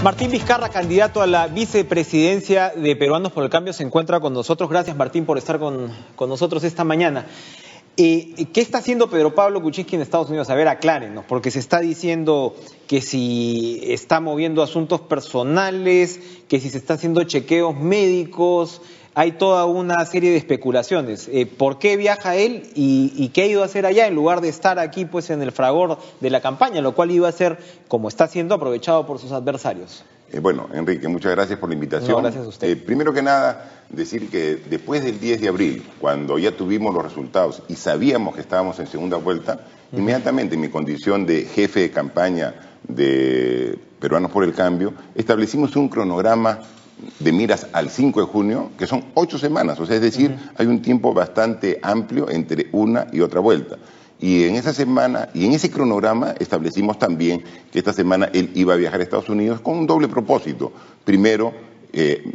Martín Vizcarra, candidato a la vicepresidencia de Peruanos por el Cambio, se encuentra con nosotros. Gracias, Martín, por estar con nosotros esta mañana. ¿Qué está haciendo Pedro Pablo Kuczynski en Estados Unidos? A ver, aclárenos, porque se está diciendo que si está moviendo asuntos personales, que si se está haciendo chequeos médicos. Hay toda una serie de especulaciones. ¿Por qué viaja él y qué ha ido a hacer allá en lugar de estar aquí pues en el fragor de la campaña, lo cual iba a ser, como está siendo, aprovechado por sus adversarios? Bueno, Enrique, muchas gracias por la invitación. No, gracias a usted. Primero que nada, decir que después del 10 de abril, cuando ya tuvimos los resultados y sabíamos que estábamos en segunda vuelta, inmediatamente en mi condición de jefe de campaña de Peruanos por el Cambio, establecimos un cronograma de miras al 5 de junio, que son 8 semanas, o sea, es decir, hay un tiempo bastante amplio entre una y otra vuelta. Y en esa semana, y en ese cronograma, establecimos también que esta semana él iba a viajar a Estados Unidos con un doble propósito. Primero,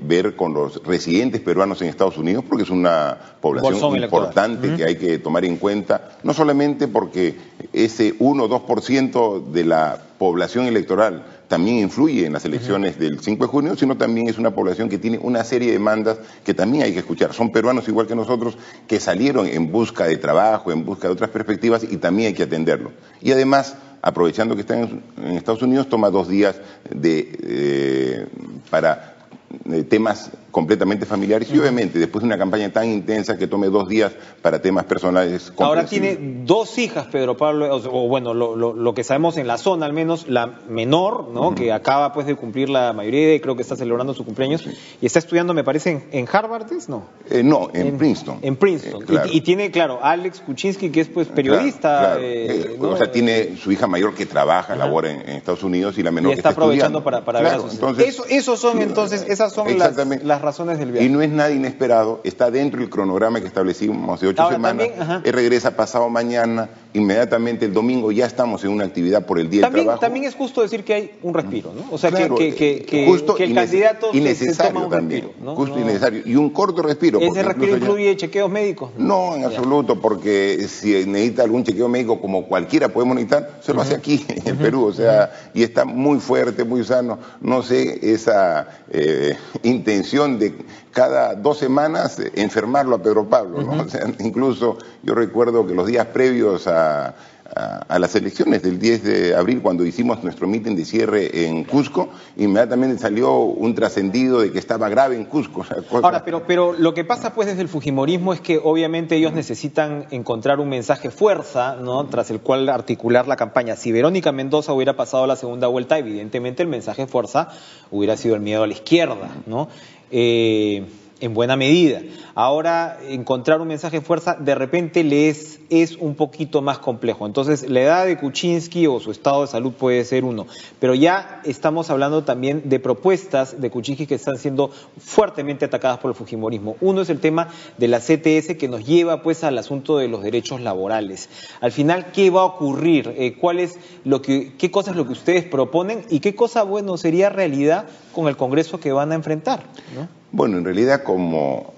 ver con los residentes peruanos en Estados Unidos, porque es una población importante que hay que tomar en cuenta, no solamente porque ese 1 o 2% de la población electoral también influye en las elecciones del 5 de junio, sino también es una población que tiene una serie de demandas que también hay que escuchar. Son peruanos igual que nosotros que salieron en busca de trabajo, en busca de otras perspectivas y también hay que atenderlo. Y además, aprovechando que están en Estados Unidos, toma 2 días para temas completamente familiares y obviamente después de una campaña tan intensa que tome 2 días para temas personales. Ahora tiene 2 hijas Pedro Pablo, o bueno, lo que sabemos en la zona al menos, la menor, ¿no? Que acaba pues de cumplir la mayoría y creo que está celebrando su cumpleaños y está estudiando, me parece, en Harvard, ¿no? No, en Princeton. En Princeton. Claro. Y tiene, claro, Alex Kuczynski, que es pues periodista. Claro. ¿no? O sea, tiene su hija mayor que trabaja, labora en Estados Unidos y la menor y está aprovechando para ver a sus entonces, esas son las razones del viaje. Y no es nada inesperado, está dentro del cronograma que establecimos de 8 semanas. Él regresa pasado mañana, inmediatamente el domingo ya estamos en una actividad por el Día del Trabajo. También es justo decir que hay un respiro, ¿no? O sea, claro, que el candidato se toma un respiro, ¿no? Justo y necesario. Y un corto respiro. ¿Ese respiro incluye chequeos médicos? No, en absoluto, porque si necesita algún chequeo médico como cualquiera podemos necesitar, se lo hace aquí, en Perú, o sea, y está muy fuerte, muy sano. No sé esa intención de cada 2 semanas enfermarlo a Pedro Pablo, ¿no? O sea, incluso yo recuerdo que los días previos a las elecciones del 10 de abril, cuando hicimos nuestro mitin de cierre en Cusco, inmediatamente salió un trascendido de que estaba grave en Cusco. O sea, Ahora, pero lo que pasa pues desde el fujimorismo es que obviamente ellos necesitan encontrar un mensaje fuerza, ¿no? Tras el cual articular la campaña. Si Verónica Mendoza hubiera pasado la segunda vuelta, evidentemente el mensaje fuerza hubiera sido el miedo a la izquierda, ¿no? En buena medida. Ahora, encontrar un mensaje de fuerza de repente le es un poquito más complejo. Entonces, la edad de Kuczynski o su estado de salud puede ser uno. Pero ya estamos hablando también de propuestas de Kuczynski que están siendo fuertemente atacadas por el fujimorismo. Uno es el tema de la CTS que nos lleva pues al asunto de los derechos laborales. Al final, ¿qué va a ocurrir? ¿Qué cosa es lo que ustedes proponen y qué cosa, bueno, sería realidad con el Congreso que van a enfrentar, ¿no? Bueno, en realidad como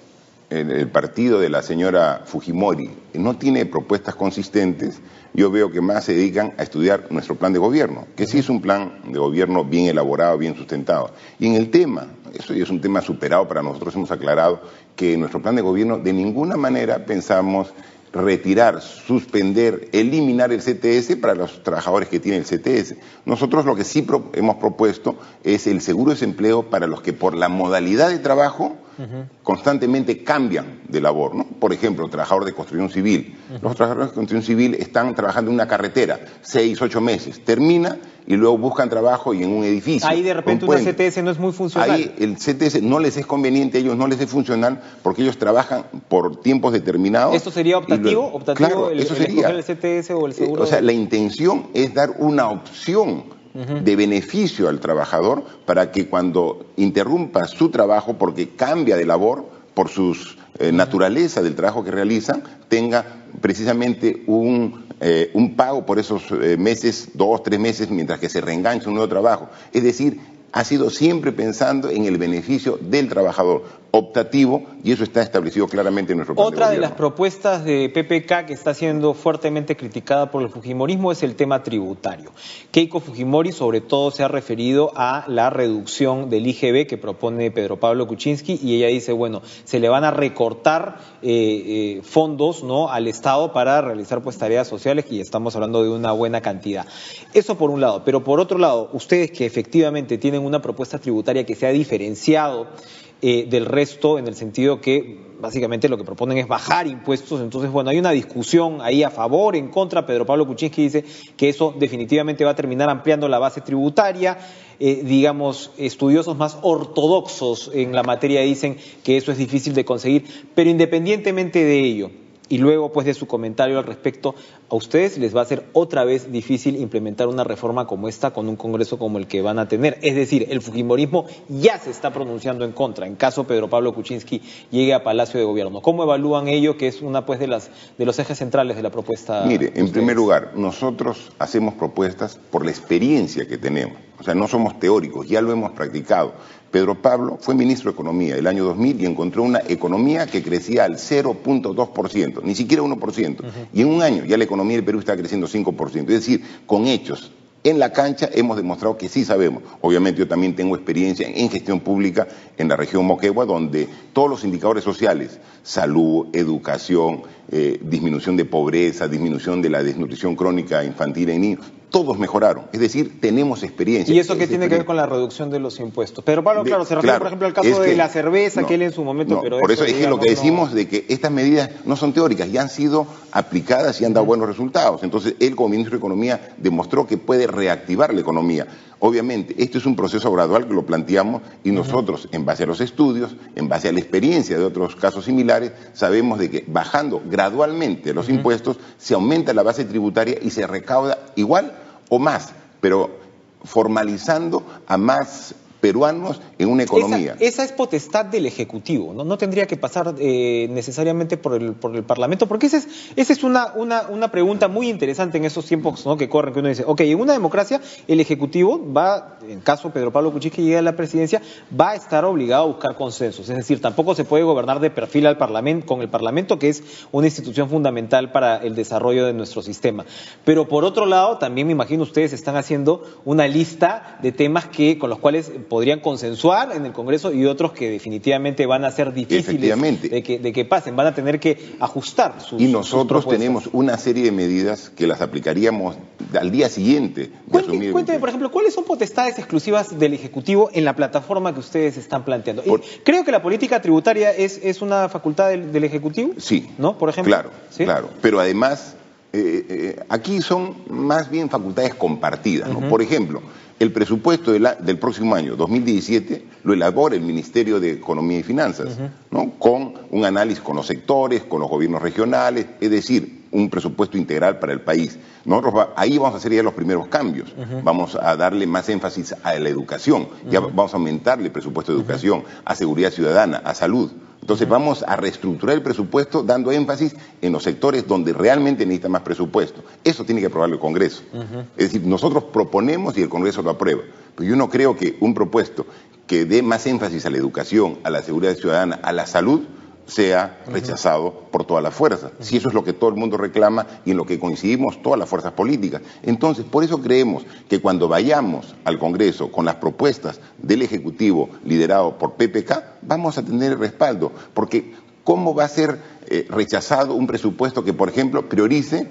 el partido de la señora Fujimori no tiene propuestas consistentes, yo veo que más se dedican a estudiar nuestro plan de gobierno, que sí es un plan de gobierno bien elaborado, bien sustentado. Y en el tema, eso ya es un tema superado para nosotros, hemos aclarado que en nuestro plan de gobierno de ninguna manera pensamos retirar, suspender, eliminar el CTS para los trabajadores que tienen el CTS. Nosotros lo que sí hemos propuesto es el seguro de desempleo para los que por la modalidad de trabajo constantemente cambian de labor, ¿no? Por ejemplo, trabajador de construcción civil. Los trabajadores de construcción civil están trabajando en una carretera 6, 8 meses, termina y luego buscan trabajo y en un edificio. Ahí de repente una CTS no es muy funcional. Ahí el CTS no les es conveniente, a ellos no les es funcional porque ellos trabajan por tiempos determinados. ¿Esto sería optativo? Claro, eso sería. El CTS o el seguro. O sea, la intención es dar una opción de beneficio al trabajador para que cuando interrumpa su trabajo porque cambia de labor por sus naturaleza del trabajo que realizan, tenga precisamente un pago por esos meses, 2, 3 meses, mientras que se reengancha un nuevo trabajo. Es decir, ha sido siempre pensando en el beneficio del trabajador, optativo, y eso está establecido claramente en nuestro plan de Otra de gobierno. las propuestas de PPK que está siendo fuertemente criticada por el fujimorismo es el tema tributario. Keiko Fujimori sobre todo se ha referido a la reducción del IGB que propone Pedro Pablo Kuczynski, y ella dice, bueno, se le van a recortar fondos, ¿no?, al Estado para realizar pues tareas sociales, y estamos hablando de una buena cantidad. Eso por un lado, pero por otro lado, ustedes que efectivamente tienen una propuesta tributaria que se ha diferenciado del resto, en el sentido que básicamente lo que proponen es bajar impuestos. Entonces, bueno, hay una discusión ahí a favor, en contra. Pedro Pablo Kuczynski dice que eso definitivamente va a terminar ampliando la base tributaria. Digamos, estudiosos más ortodoxos en la materia dicen que eso es difícil de conseguir, pero independientemente de ello, y luego pues de su comentario al respecto, a ustedes les va a ser otra vez difícil implementar una reforma como esta con un Congreso como el que van a tener. Es decir, el fujimorismo ya se está pronunciando en contra, en caso Pedro Pablo Kuczynski llegue a Palacio de Gobierno. ¿Cómo evalúan ello, que es una pues de los ejes centrales de la propuesta? Mire, en primer lugar, nosotros hacemos propuestas por la experiencia que tenemos. O sea, no somos teóricos, ya lo hemos practicado. Pedro Pablo fue ministro de Economía el año 2000 y encontró una economía que crecía al 0.2%, ni siquiera 1%. Y en un año ya la economía del Perú está creciendo 5%. Es decir, con hechos en la cancha hemos demostrado que sí sabemos. Obviamente yo también tengo experiencia en gestión pública en la región Moquegua, donde todos los indicadores sociales, salud, educación, disminución de pobreza, disminución de la desnutrición crónica infantil en niños, todos mejoraron. Es decir, tenemos experiencia. ¿Y eso qué tiene que ver con la reducción de los impuestos? Pedro Pablo, claro, se refiere, por ejemplo, al caso de la cerveza, que él en su momento... No, pero por eso es que lo que decimos no... de que estas medidas no son teóricas, ya han sido aplicadas y han dado buenos resultados. Entonces, él como ministro de Economía demostró que puede reactivar la economía. Obviamente, esto es un proceso gradual que lo planteamos y nosotros, en base a los estudios, en base a la experiencia de otros casos similares, sabemos de que bajando gradualmente los impuestos se aumenta la base tributaria y se recauda igual o más, pero formalizando a más peruanos en una economía. Esa es potestad del Ejecutivo, ¿no? No tendría que pasar necesariamente por el Parlamento, porque esa es una pregunta muy interesante en esos tiempos, ¿no?, que corren, que uno dice, ok, en una democracia el Ejecutivo va, en caso Pedro Pablo Kuczynski llegue a la presidencia, va a estar obligado a buscar consensos, es decir, tampoco se puede gobernar de perfil al Parlamento, con el Parlamento, que es una institución fundamental para el desarrollo de nuestro sistema. Pero por otro lado, también me imagino ustedes están haciendo una lista de temas con los cuales podrían consensuar en el Congreso y otros que definitivamente van a ser difíciles de que pasen, van a tener que ajustar sus Y nosotros sus tenemos una serie de medidas que las aplicaríamos al día siguiente de asumir. Cuénteme, por ejemplo, ¿cuáles son potestades exclusivas del Ejecutivo en la plataforma que ustedes están planteando? Creo que la política tributaria es una facultad del Ejecutivo. Sí, ¿no? Por ejemplo. Claro, ¿sí? Claro. Pero además, aquí son más bien facultades compartidas, ¿no? Por ejemplo, el presupuesto del próximo año, 2017, lo elabora el Ministerio de Economía y Finanzas, ¿no?, con un análisis con los sectores, con los gobiernos regionales, es decir, un presupuesto integral para el país. Nosotros ahí vamos a hacer ya los primeros cambios. Vamos a darle más énfasis a la educación, ya vamos a aumentarle el presupuesto de educación, a seguridad ciudadana, a salud. Entonces vamos a reestructurar el presupuesto dando énfasis en los sectores donde realmente necesita más presupuesto. Eso tiene que aprobarlo el Congreso. Es decir, nosotros proponemos y el Congreso lo aprueba. Pero yo no creo que un propuesto que dé más énfasis a la educación, a la seguridad ciudadana, a la salud, sea rechazado por todas las fuerzas. Si eso es lo que todo el mundo reclama y en lo que coincidimos todas las fuerzas políticas. Entonces, por eso creemos que cuando vayamos al Congreso con las propuestas del Ejecutivo liderado por PPK, vamos a tener el respaldo. Porque ¿cómo va a ser rechazado un presupuesto que, por ejemplo, priorice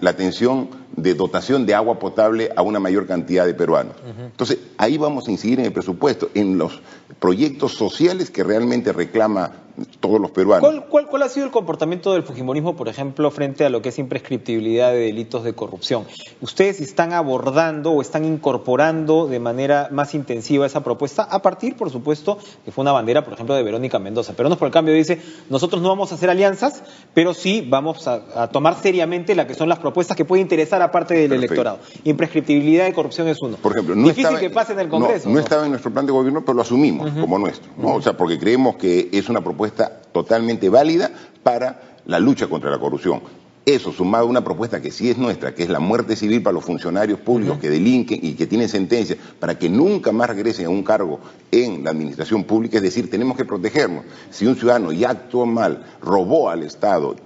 la atención de dotación de agua potable a una mayor cantidad de peruanos? Entonces, ahí vamos a incidir en el presupuesto, en los proyectos sociales que realmente reclama todos los peruanos. ¿Cuál ha sido el comportamiento del fujimorismo, por ejemplo, frente a lo que es imprescriptibilidad de delitos de corrupción? ¿Ustedes están abordando o están incorporando de manera más intensiva esa propuesta a partir, por supuesto, que fue una bandera, por ejemplo, de Verónica Mendoza? Pero por el cambio dice, nosotros no vamos a hacer alianzas, pero sí vamos a tomar seriamente las que son las propuestas que pueden interesar a parte del electorado. Imprescriptibilidad de corrupción es uno. Por ejemplo, difícil que pase en el Congreso. No estaba en nuestro plan de gobierno, pero lo asumimos como nuestro, ¿no? O sea, porque creemos que es una propuesta totalmente válida para la lucha contra la corrupción. Eso, sumado a una propuesta que sí es nuestra, que es la muerte civil para los funcionarios públicos que delinquen y que tienen sentencia, para que nunca más regresen a un cargo en la administración pública, es decir, tenemos que protegernos. Si un ciudadano ya actuó mal, robó al Estado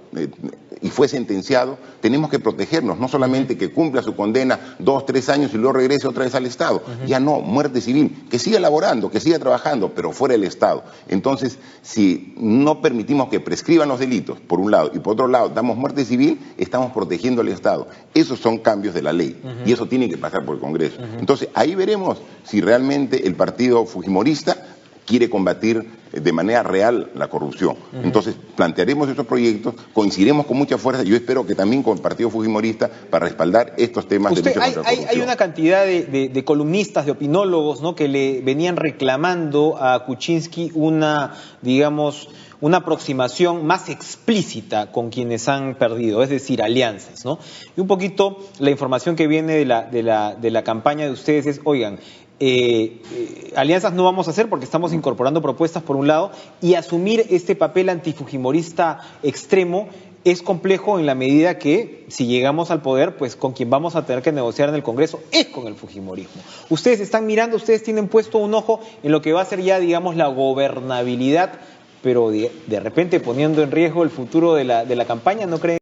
y fue sentenciado, tenemos que protegernos, no solamente que cumpla su condena 2, 3 años y luego regrese otra vez al Estado. Ya no, muerte civil, que siga laborando, que siga trabajando, pero fuera del Estado. Entonces, si no permitimos que prescriban los delitos, por un lado, y por otro lado, damos muerte civil, estamos protegiendo al Estado. Esos son cambios de la ley y eso tiene que pasar por el Congreso. Entonces, ahí veremos si realmente el partido fujimorista quiere combatir de manera real la corrupción. Entonces, plantearemos esos proyectos, coincidiremos con mucha fuerza, yo espero que también con el partido fujimorista, para respaldar estos temas de lucha contra la corrupción. Hay una cantidad de columnistas, de opinólogos, ¿no?, que le venían reclamando a Kuczynski una, digamos, una aproximación más explícita con quienes han perdido, es decir, alianzas, ¿no? Y un poquito la información que viene de la campaña de ustedes es, oigan, alianzas no vamos a hacer porque estamos incorporando propuestas por un lado, y asumir este papel antifujimorista extremo es complejo en la medida que, si llegamos al poder, pues con quien vamos a tener que negociar en el Congreso es con el fujimorismo. Ustedes están mirando, ustedes tienen puesto un ojo en lo que va a ser ya, digamos, la gobernabilidad, pero de repente poniendo en riesgo el futuro de la campaña, ¿no creen?